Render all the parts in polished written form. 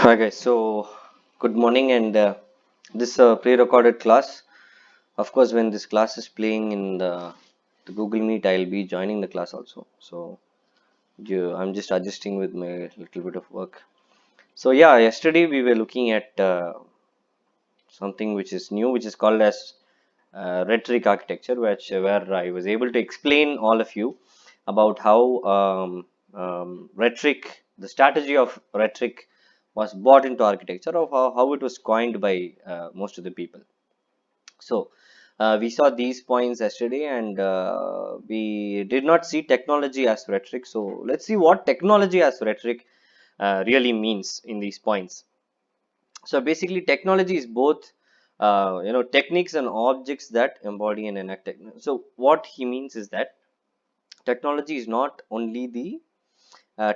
Hi guys, so good morning and this pre-recorded class. Of course, when this class is playing in the Google Meet, I'll be joining the class also. So I'm just adjusting with my little bit of work. So yeah, yesterday we were looking at something which is new, which is called as rhetoric architecture, which where I was able to explain all of you about how rhetoric, the strategy of rhetoric, was brought into architecture, of how it was coined by most of the people. So we saw these points yesterday, and we did not see technology as rhetoric. So let's see what technology as rhetoric really means in these points. So basically, technology is both, techniques and objects that embody and enact technology. So what he means is that technology is not only the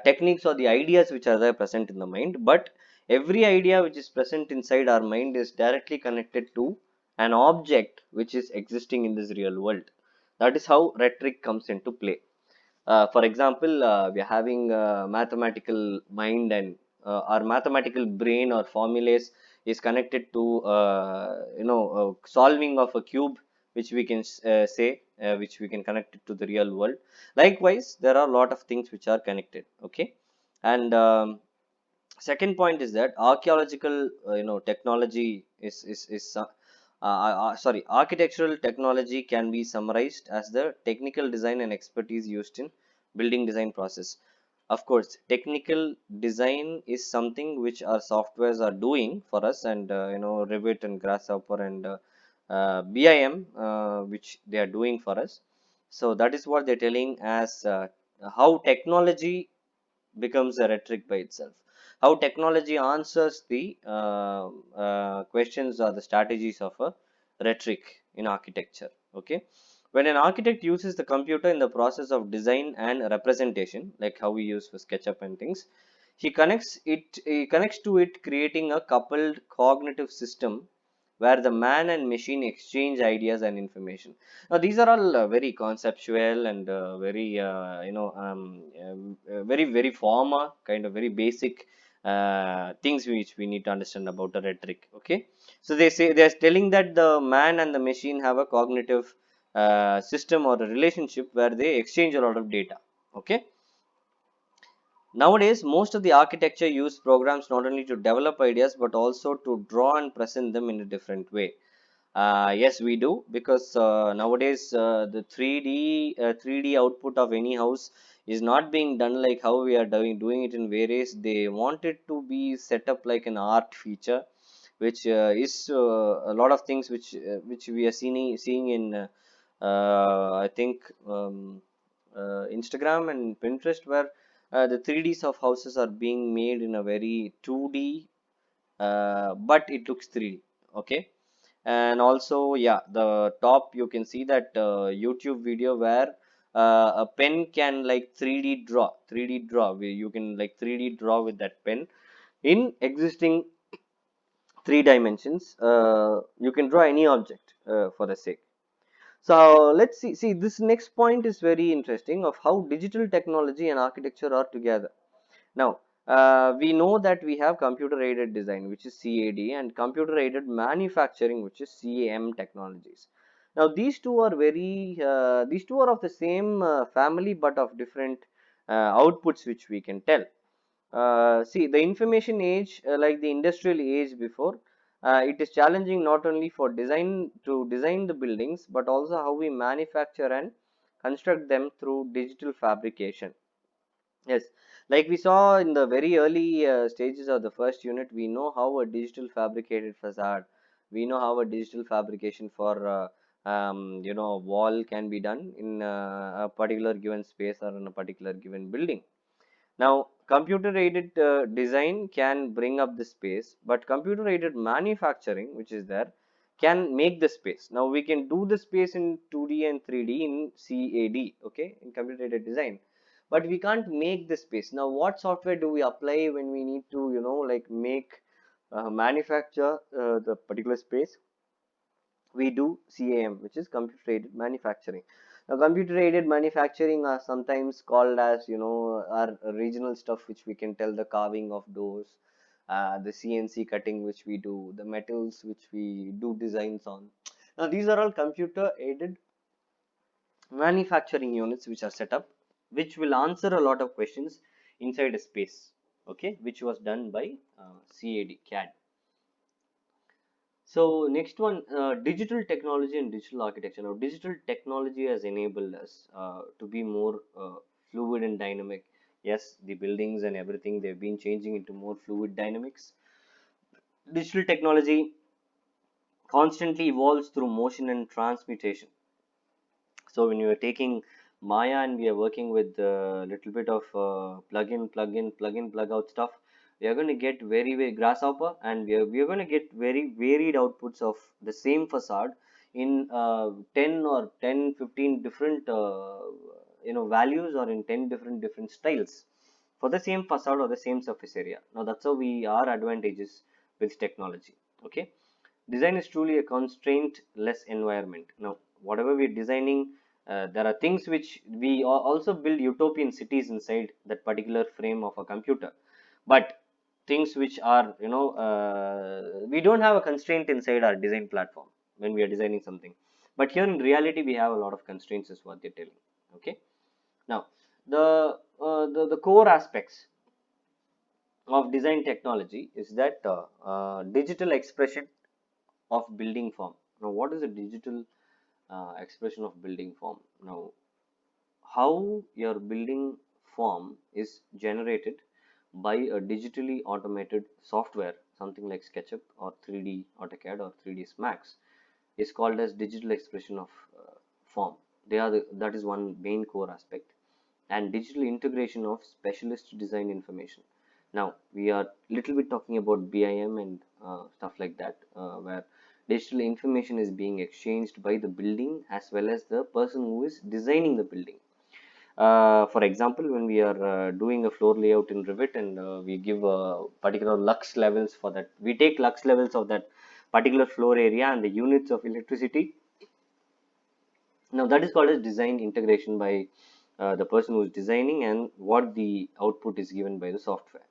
techniques or the ideas which are there present in the mind, but every idea which is present inside our mind is directly connected to an object which is existing in this real world. That is how rhetoric comes into play. For example, we are having a mathematical mind, and our mathematical brain or formulas is connected to solving of a cube, which we can say, which we can connect it to the real world. Likewise, there are a lot of things which are connected. Okay, and second point is that archaeological technology sorry, architectural technology can be summarized as the technical design and expertise used in building design process. Of course, technical design is something which our softwares are doing for us, and Revit and Grasshopper and BIM, which they are doing for us. So that is what they're telling as how technology becomes a rhetoric by itself. How technology answers the questions or the strategies of a rhetoric in architecture. Okay, when an architect uses the computer in the process of design and representation, like how we use for SketchUp and things, he connects to it, creating a coupled cognitive system where the man and machine exchange ideas and information. Now, these are all very conceptual and very formal, kind of very basic things which we need to understand about the rhetoric. Okay, so they are telling that the man and the machine have a cognitive system or a relationship where they exchange a lot of data. Okay, nowadays, most of the architecture use programs not only to develop ideas but also to draw and present them in a different way. Yes, we do, because nowadays the 3D output of any house is not being done like how we are doing it in various. They want it to be set up like an art feature, which is a lot of things which we are seeing in I think Instagram and Pinterest, where the 3Ds of houses are being made in a very 2D, but it looks 3D. Okay, and also, yeah, the top you can see that YouTube video where a pen can like 3D draw where you can like 3D draw with that pen in existing three dimensions. You can draw any object for the sake. So let's see this next point is very interesting, of how digital technology and architecture are together. Now, we know that we have computer aided design, which is CAD, and computer aided manufacturing, which is CAM technologies. Now, these two are of the same family, but of different outputs, which we can tell. See, the information age, like the industrial age before, it is challenging not only for design the buildings, but also how we manufacture and construct them through digital fabrication. Yes, like we saw in the very early stages of the first unit, we know how a digital fabricated facade, we know how a digital fabrication for a wall can be done in a particular given space or in a particular given building. Now, computer aided design can bring up the space, but computer aided manufacturing, which is there, can make the space. Now, we can do the space in 2D and 3D in CAD, okay, in computer aided design, but we can't make the space. Now, what software do we apply when we need to, like make manufacture the particular space? We do CAM, which is computer aided manufacturing. Now, computer aided manufacturing are sometimes called as, our regional stuff, which we can tell the carving of doors, the CNC cutting which we do, the metals which we do designs on. Now these are all computer aided manufacturing units which are set up, which will answer a lot of questions inside a space, okay, which was done by CAD. So next one, digital technology and digital architecture. Now, digital technology has enabled us to be more fluid and dynamic. Yes, the buildings and everything, they've been changing into more fluid dynamics. Digital technology constantly evolves through motion and transmutation. So when you are taking Maya and we are working with a little bit of plug out stuff, we are going to get very grasshopper, and we are going to get very varied outputs of the same facade in 10 or 10 15 different values, or in 10 different styles for the same facade or the same surface area. Now that's how we are advantages with technology. Okay, design is truly a constraint less environment. Now whatever we're designing, there are things which we also build utopian cities inside that particular frame of a computer, but things which are we don't have a constraint inside our design platform when we are designing something, but here in reality we have a lot of constraints is what they're telling. Okay, now the core aspects of design technology is that digital expression of building form. Now what is a digital expression of building form? Now how your building form is generated by a digitally automated software, something like SketchUp or 3D AutoCAD or 3ds Max, is called as digital expression of form. That is one main core aspect. And digital integration of specialist design information. Now we are little bit talking about BIM and stuff like that, where digital information is being exchanged by the building as well as the person who is designing the building. For example, when we are doing a floor layout in Revit, and we give particular lux levels for that, we take lux levels of that particular floor area and the units of electricity. Now that is called as design integration by the person who is designing, and what the output is given by the software.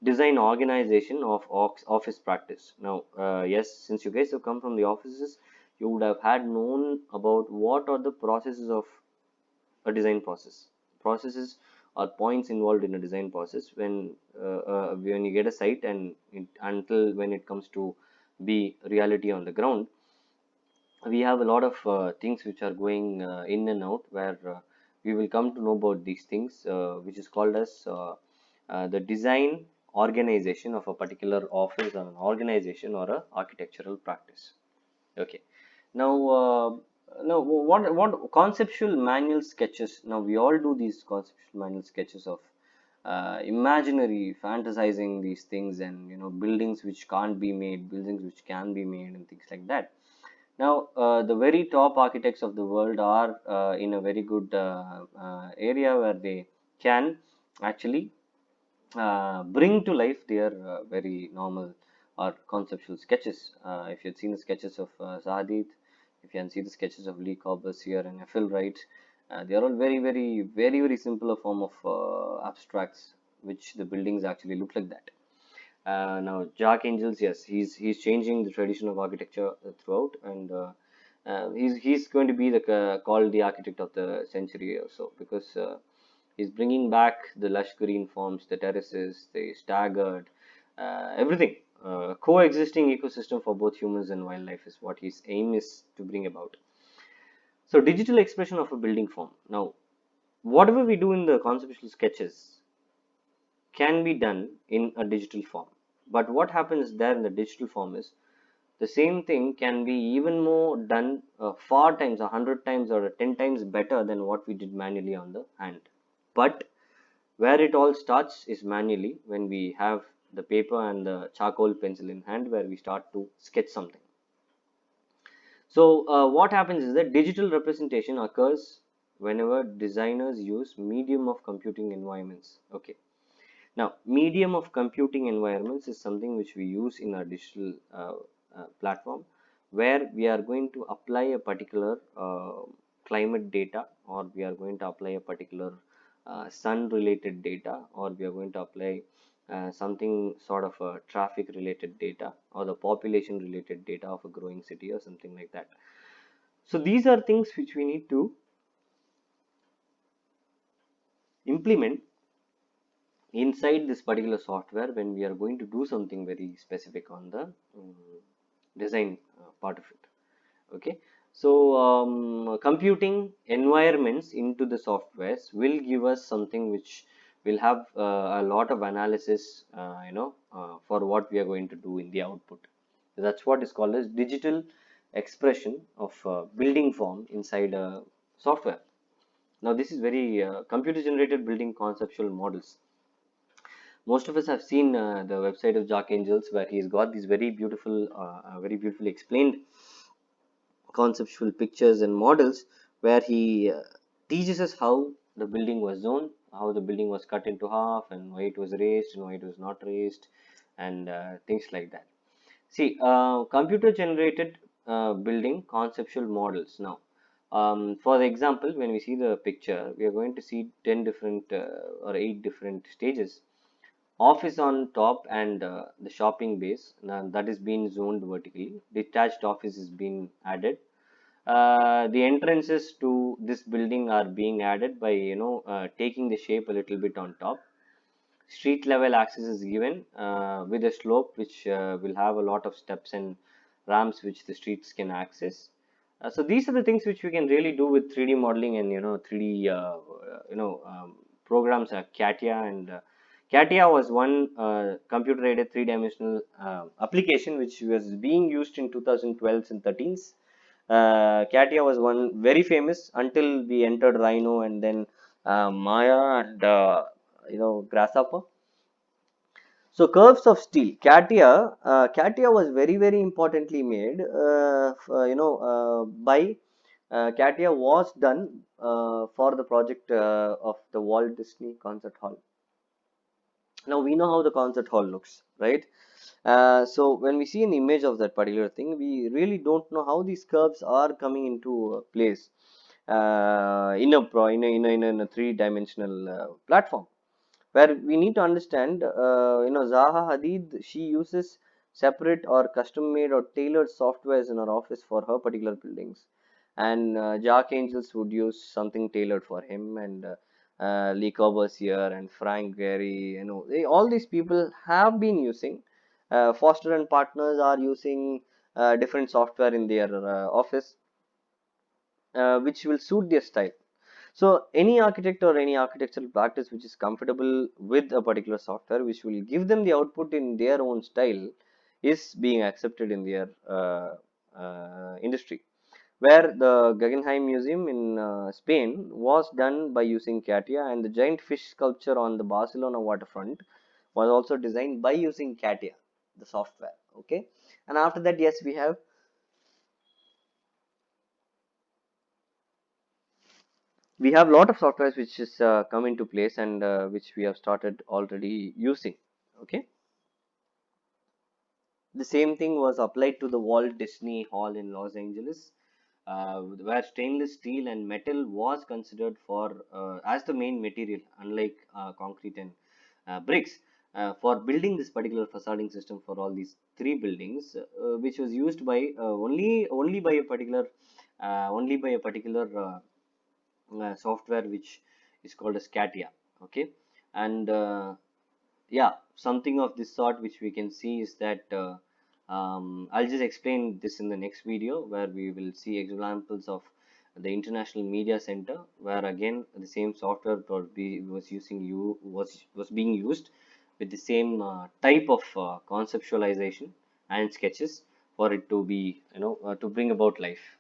Design organization of office practice. Now, yes, since you guys have come from the offices, you would have had known about what are the processes of a design process. Processes are points involved in a design process when you get a site, and until when it comes to be reality on the ground, we have a lot of things which are going in and out, where we will come to know about these things, which is called as the design organization of a particular office or an organization or a architectural practice. Okay, now what conceptual manual sketches. Now we all do these conceptual manual sketches of imaginary fantasizing these things, and buildings which can't be made, buildings which can be made, and things like that. Now, the very top architects of the world are in a very good area where they can actually bring to life their very normal or conceptual sketches. If you had seen the sketches of Sahadith, if you can see the sketches of Lee Corbusier and Eiffel Wright, they are all very simple a form of abstracts, which the buildings actually look like that. Now Jack Angels, yes, he's changing the tradition of architecture throughout, and he's going to be the called the architect of the century or so, because he's bringing back the lush green forms, the terraces, the staggered, everything. Coexisting ecosystem for both humans and wildlife is what his aim is to bring about. So digital expression of a building form. Now, whatever we do in the conceptual sketches can be done in a digital form. But what happens there in the digital form is the same thing can be even more done far times, 100 times or 10 times better than what we did manually on the hand. But where it all starts is manually, when we have the paper and the charcoal pencil in hand, where we start to sketch something. So what happens is that digital representation occurs whenever designers use medium of computing environments. Okay. Now, medium of computing environments is something which we use in our digital platform, where we are going to apply a particular climate data, or we are going to apply a particular sun related data, or we are going to apply something sort of traffic related data or the population related data of a growing city or something like that. So these are things which we need to implement inside this particular software when we are going to do something very specific on the design part of it. Okay, so computing environments into the softwares will give us something which will have a lot of analysis, for what we are going to do in the output. That's what is called as digital expression of building form inside a software. Now this is very computer generated building conceptual models. Most of us have seen the website of Jack Angels, where he's got these very beautifully explained conceptual pictures and models, where he teaches us how the building was zoned, how the building was cut into half, and why it was raised and why it was not raised, and things like that. See, computer generated building conceptual models. Now, for the example, when we see the picture, we are going to see 10 different or 8 different stages. Office on top, and the shopping base, that is being zoned vertically. Detached office is being added. The entrances to this building are being added by taking the shape a little bit on top. Street level access is given with a slope which will have a lot of steps and ramps which the streets can access. So these are the things which we can really do with 3D modeling and 3D programs like CATIA, and CATIA was one computer aided three-dimensional application which was being used in 2012 and 13s. CATIA was one very famous until we entered Rhino, and then Maya, and Grasshopper. So curves of steel, CATIA was very importantly made. By CATIA was done for the project of the Walt Disney Concert Hall. Now we know how the concert hall looks, right? So when we see an image of that particular thing, we really don't know how these curves are coming into place in a three-dimensional platform, where we need to understand, Zaha Hadid, she uses separate or custom made or tailored softwares in her office for her particular buildings, and Jack Angels would use something tailored for him, and Lee Corbusier and Frank Gehry, all these people have been using. Foster and Partners are using different software in their office, which will suit their style. So any architect or any architectural practice which is comfortable with a particular software, which will give them the output in their own style, is being accepted in their industry. Where the Guggenheim Museum in Spain was done by using CATIA, and the giant fish sculpture on the Barcelona waterfront was also designed by using CATIA, the software. Okay, and after that, yes, we have a lot of softwares which is come into place, and which we have started already using. Okay, the same thing was applied to the Walt Disney Hall in Los Angeles, where stainless steel and metal was considered for as the main material, unlike concrete and bricks, for building this particular facading system for all these three buildings, which was used by only by a particular software which is called as CATIA. Okay, and yeah, something of this sort which we can see is that I'll just explain this in the next video, where we will see examples of the International Media Center, where again the same software was being used with the same type of conceptualization and sketches for it to be to bring about life.